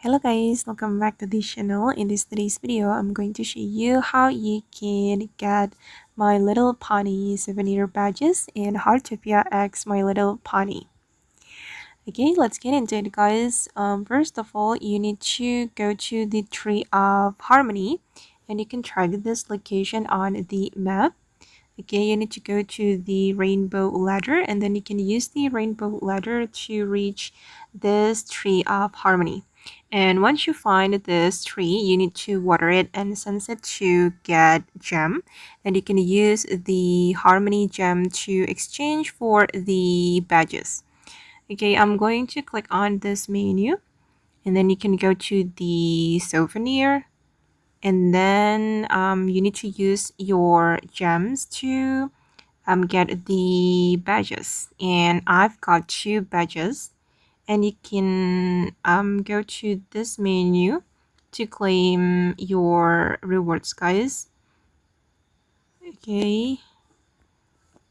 Hello guys, welcome back to this channel. In today's video, I'm going to show you how you can get My Little Pony souvenir badges in Heartopia X My Little Pony. Okay, let's get into it guys. First of all, you need to go to the Tree of Harmony and you can track this location on the map. Okay, you need to go to the rainbow ladder and then you can use the rainbow ladder to reach this Tree of Harmony. And once you find this tree, you need to water it and sense it to get gem. And you can use the Harmony gem to exchange for the badges. Okay, I'm going to click on this menu and then you can go to the Souvenir and then you need to use your gems to get the badges, and I've got 2 badges, and you can go to this menu to claim your rewards guys. Okay,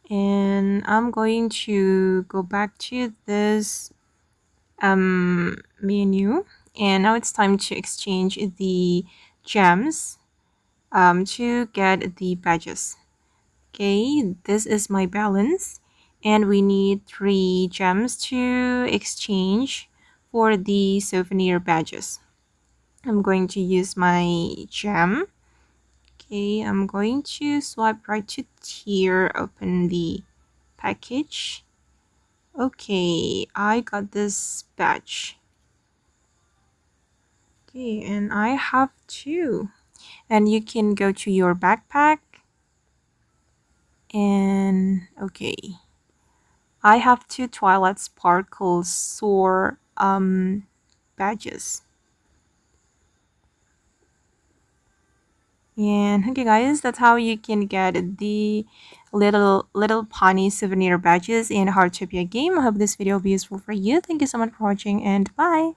and I'm going to go back to this menu, and now it's time to exchange the gems to get the badges. Okay, this is my balance and we need 3 gems to exchange for the souvenir badges. I'm going to use my gem. Okay, I'm going to swipe right to tier, open the package. Okay, I got this badge. Okay, and I have 2. And you can go to your backpack. And okay, I have 2 Twilight Sparkle Soar badges. And okay guys, that's how you can get the little pony souvenir badges in Heartopia game. I hope this video will be useful for you. Thank you so much for watching and bye.